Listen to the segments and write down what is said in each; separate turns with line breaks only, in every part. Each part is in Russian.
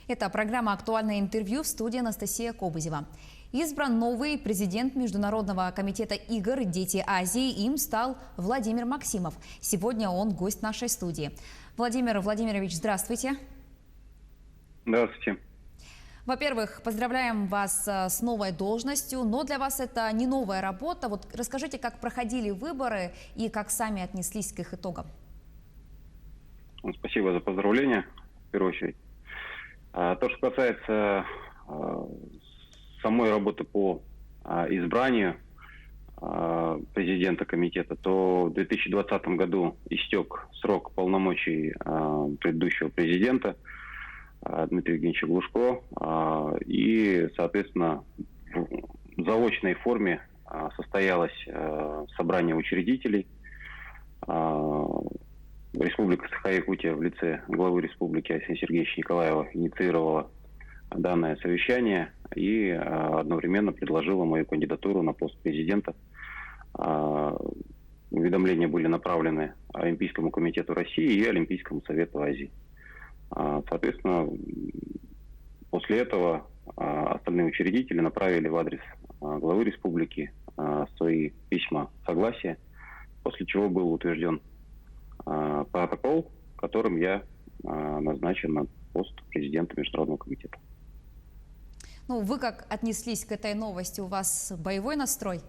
Это программа «Актуальное интервью», в студии Анастасия Кобызева. Избран новый президент Международного комитета игр «Дети Азии». Им стал Владимир Максимов. Сегодня он гость нашей студии. Владимир Владимирович, здравствуйте.
Здравствуйте.
Во-первых, поздравляем вас с новой должностью, но для вас это не новая работа. Вот расскажите, как проходили выборы и как сами отнеслись к их итогам.
Спасибо за поздравления, в первую очередь. То, что касается самой работы по избранию президента комитета, то в 2020 году истек срок полномочий предыдущего президента Дмитрия Евгеньевича Глушко, и, соответственно, в заочной форме состоялось собрание учредителей. Республика Саха-Якутия в лице главы республики Арсения Сергеевича Николаева инициировала данное совещание и одновременно предложила мою кандидатуру на пост президента. Уведомления были направлены Олимпийскому комитету России и Олимпийскому совету Азии. Соответственно, после этого остальные учредители направили в адрес главы республики свои письма согласия, после чего был утвержден протокол, которым я назначен на пост президента Международного комитета.
Ну, вы как отнеслись к этой новости? У вас боевой настрой?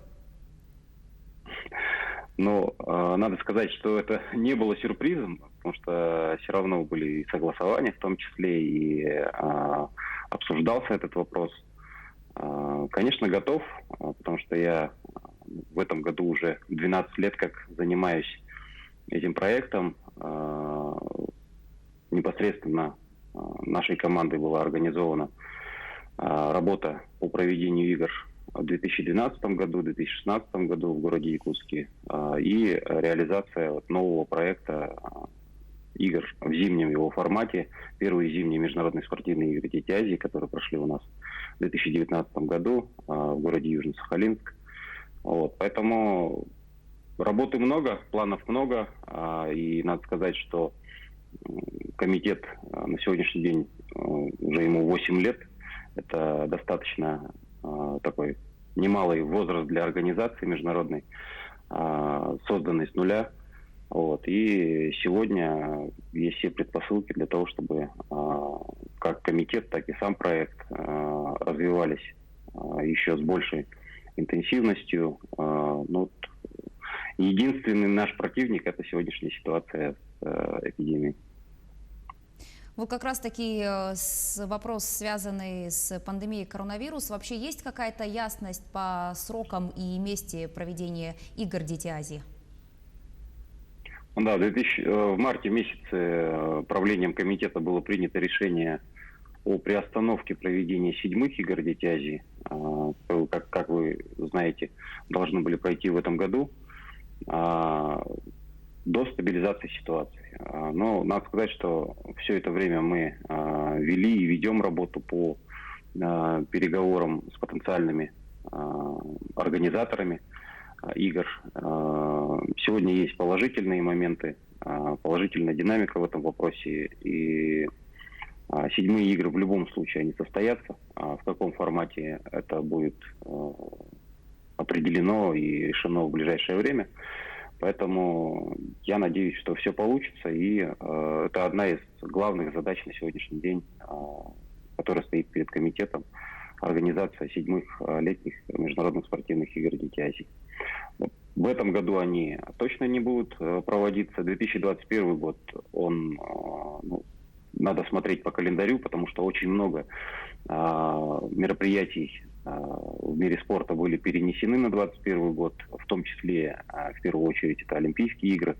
Но надо сказать, что это не было сюрпризом, потому что все равно были и согласования, в том числе и обсуждался этот вопрос. Конечно, готов, потому что я в этом году уже 12 лет как занимаюсь этим проектом. Непосредственно нашей командой была организована работа по проведению игр в 2012 году, 2016 году в городе Якутске и реализация нового проекта игр в зимнем его формате. Первые зимние международные спортивные игры «Дети Азии», которые прошли у нас в 2019 году в городе Южно-Сахалинск. Вот. Поэтому работы много, планов много, и надо сказать, что комитет на сегодняшний день уже ему 8 лет. Это достаточно такой немалый возраст для организации международной, созданной с нуля. Вот. И сегодня есть все предпосылки для того, чтобы как комитет, так и сам проект развивались еще с большей интенсивностью. Единственный наш противник – это сегодняшняя ситуация с эпидемией.
Вот как раз-таки вопрос, связанный с пандемией коронавируса. Вообще есть какая-то ясность по срокам и месте проведения игр «Дети Азии»?
Да, в марте месяце правлением комитета было принято решение о приостановке проведения 7-х игр «Дети Азии». Как вы знаете, должны были пройти в этом году до стабилизации ситуации. Но надо сказать, что все это время мы вели и ведем работу по переговорам с потенциальными организаторами игр. Сегодня есть положительные моменты, положительная динамика в этом вопросе. И 7-е игры в любом случае они состоятся. В каком формате это будет определено и решено в ближайшее время. Поэтому я надеюсь, что все получится, и это одна из главных задач на сегодняшний день, которая стоит перед комитетом, организация 7-х летних международных спортивных игр «Дети Азии». В этом году они точно не будут проводиться. 2021 год, надо смотреть по календарю, потому что очень много мероприятий в мире спорта были перенесены на 2021 год, в том числе, в первую очередь, это Олимпийские игры.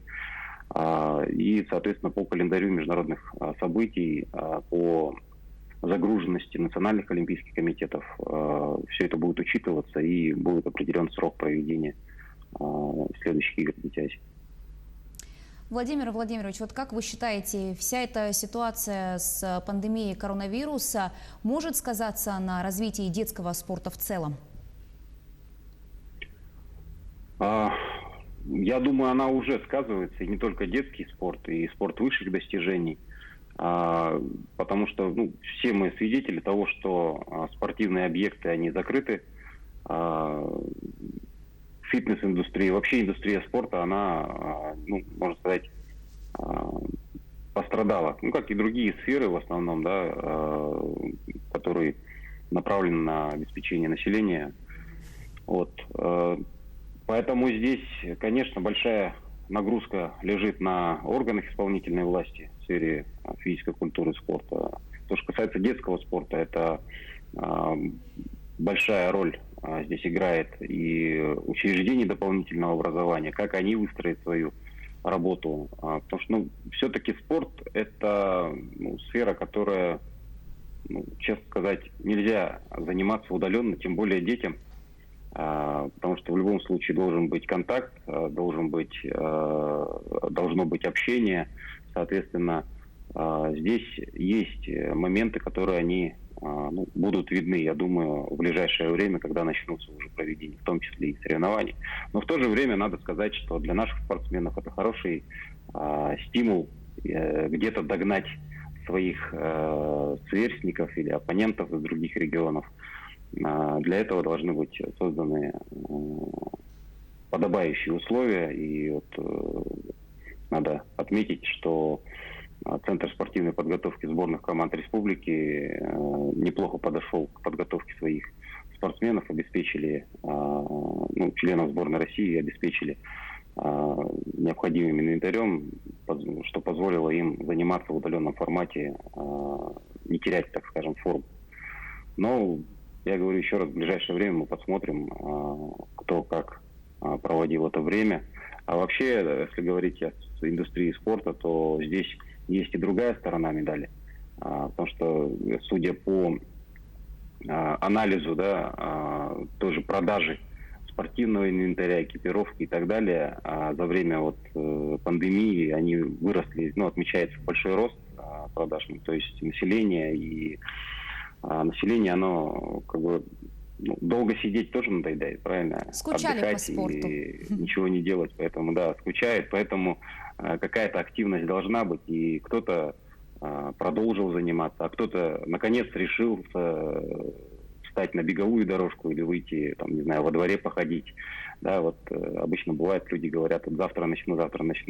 И, соответственно, по календарю международных событий, по загруженности национальных олимпийских комитетов, все это будет учитываться и будет определен срок проведения следующих игр «Дети Азии».
Владимир Владимирович, вот как вы считаете, вся эта ситуация с пандемией коронавируса может сказаться на развитии детского спорта в целом?
Я думаю, она уже сказывается, и не только детский спорт, и спорт высших достижений. потому что все мы свидетели того, что спортивные объекты, они закрыты. Фитнес-индустрия, вообще индустрия спорта, она, можно сказать, пострадала. Как и другие сферы в основном, да, которые направлены на обеспечение населения. Вот. Поэтому здесь, конечно, большая нагрузка лежит на органах исполнительной власти в сфере физической культуры и спорта. То, что касается детского спорта, это большая роль здесь играет и учреждений дополнительного образования, как они выстроят свою работу. Потому что все-таки спорт – это сфера, которая, честно сказать, нельзя заниматься удаленно, тем более детям. Потому что в любом случае должен быть контакт, должно быть общение. Соответственно, здесь есть моменты, которые они будут видны, я думаю, в ближайшее время, когда начнутся уже проведение, в том числе и соревнований. Но в то же время надо сказать, что для наших спортсменов это хороший стимул где-то догнать своих сверстников или оппонентов из других регионов. Для этого должны быть созданы подобающие условия. И надо отметить, что Центр спортивной подготовки сборных команд республики неплохо подошел к подготовке своих спортсменов, обеспечили, членов сборной России, обеспечили необходимым инвентарем, что позволило им заниматься в удаленном формате, не терять, так скажем, форму. Но я говорю еще раз, в ближайшее время мы посмотрим, кто как проводил это время. А вообще, если говорить о индустрии спорта, то здесь есть и другая сторона медали. Потому что, судя по анализу, да, тоже продажи спортивного инвентаря, экипировки и так далее, за время пандемии они выросли, отмечается большой рост продаж, то есть население, и население, оно долго сидеть тоже надоедает, правильно?
Скучали
отдыхать
по спорту.
И ничего не делать, поэтому, да, скучает, поэтому какая-то активность должна быть, и кто-то продолжил заниматься, а кто-то наконец решил встать на беговую дорожку или выйти, во дворе походить. Да, обычно бывает, люди говорят, завтра начну.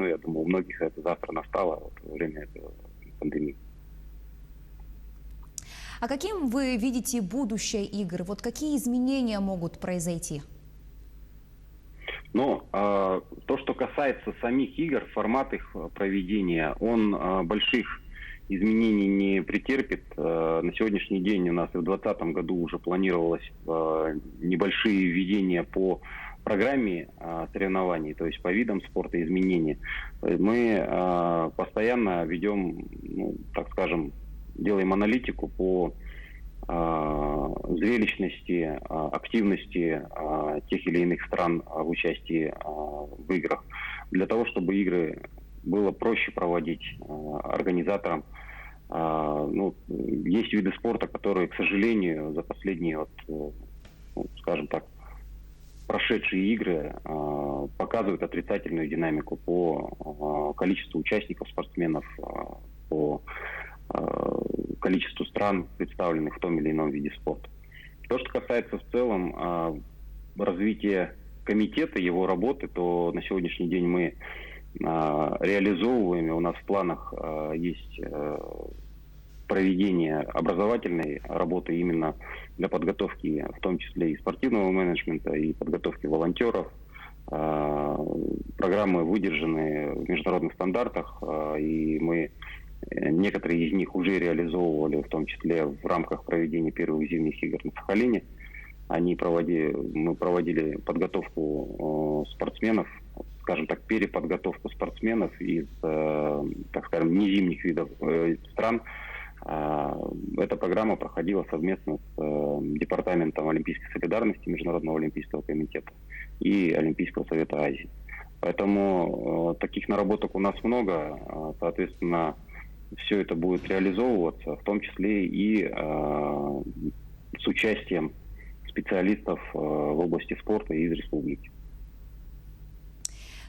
Я думаю, у многих это завтра настало во время этого пандемии.
А каким вы видите будущее игр? Какие изменения могут произойти?
То, что касается самих игр, формат их проведения, он больших изменений не претерпит. На сегодняшний день у нас и в 2020 году уже планировалось небольшие введения по программе соревнований, то есть по видам спорта изменения. Мы постоянно ведем, так скажем, делаем аналитику по зрелищности, активности тех или иных стран в участии в играх, для того, чтобы игры было проще проводить организаторам. Есть виды спорта, которые, к сожалению, за последние, скажем так, прошедшие игры показывают отрицательную динамику по количеству участников, спортсменов, по количеству стран, представленных в том или ином виде спорта. То, что касается в целом развития комитета, его работы, то на сегодняшний день мы реализовываем, и у нас в планах есть проведение образовательной работы именно для подготовки, в том числе и спортивного менеджмента, и подготовки волонтеров. Программы выдержаны в международных стандартах, и мы некоторые из них уже реализовывали, в том числе в рамках проведения первых зимних игр на Сахалине. Мы проводили подготовку спортсменов, скажем так, переподготовку спортсменов из, так скажем, незимних видов стран. Эта программа проходила совместно с Департаментом олимпийской солидарности Международного олимпийского комитета и Олимпийского совета Азии. Поэтому таких наработок у нас много, соответственно, все это будет реализовываться, в том числе и с участием специалистов в области спорта из республики.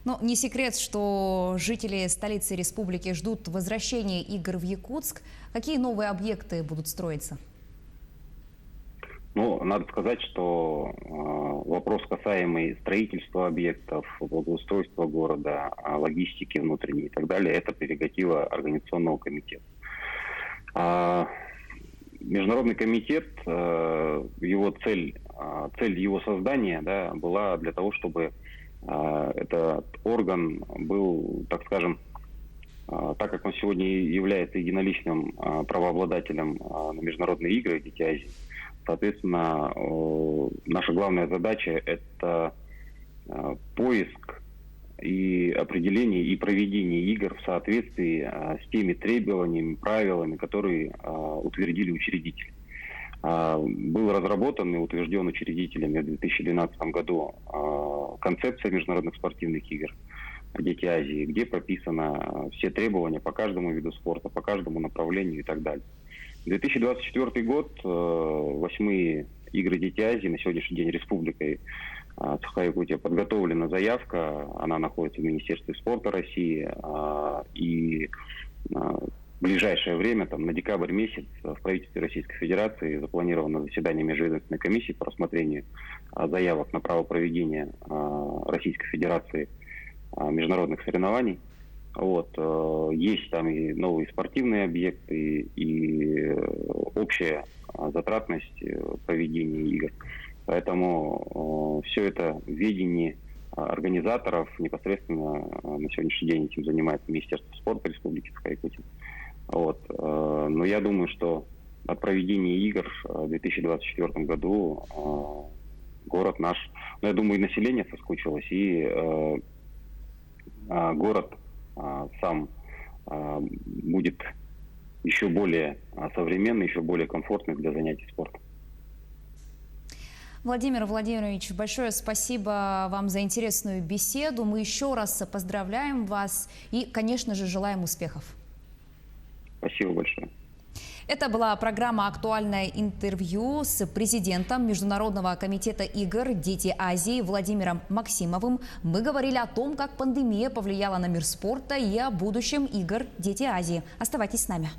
Но не секрет, что жители столицы республики ждут возвращения игр в Якутск. Какие новые объекты будут строиться?
Ну, надо сказать, что вопрос, касаемый строительства объектов, благоустройства города, логистики внутренней и так далее, это прерогатива Организационного комитета. Международный комитет, его цель его создания, да, была для того, чтобы этот орган был, так скажем, так как он сегодня является единоличным правообладателем на международные игры «Дети Азии», соответственно, наша главная задача – это поиск и определение и проведение игр в соответствии с теми требованиями, правилами, которые утвердили учредители. Был разработан и утвержден учредителями в 2012 году концепция международных спортивных игр «Дети Азии», где прописаны все требования по каждому виду спорта, по каждому направлению и так далее. 2024 год, 8-е игры «Дети Азии», на сегодняшний день республикой Саха-Якутия подготовлена заявка, она находится в Министерстве спорта России, и в ближайшее время, на декабрь месяц, в правительстве Российской Федерации запланировано заседание Межведомственной комиссии по рассмотрению заявок на право проведения Российской Федерации международных соревнований. Есть там и новые спортивные объекты, и общая затратность проведения игр. Поэтому все это в ведении организаторов, непосредственно на сегодняшний день этим занимается Министерство спорта Республики Саха-Якутия. Но я думаю, что от проведения игр в 2024 году город наш, я думаю, и население соскучилось, и город сам будет еще более современный, еще более комфортный для занятий спортом.
Владимир Владимирович, большое спасибо вам за интересную беседу. Мы еще раз поздравляем вас и, конечно же, желаем успехов.
Спасибо большое.
Это была программа «Актуальное интервью» с президентом Международного комитета игр «Дети Азии» Владимиром Максимовым. Мы говорили о том, как пандемия повлияла на мир спорта и о будущем игр «Дети Азии». Оставайтесь с нами.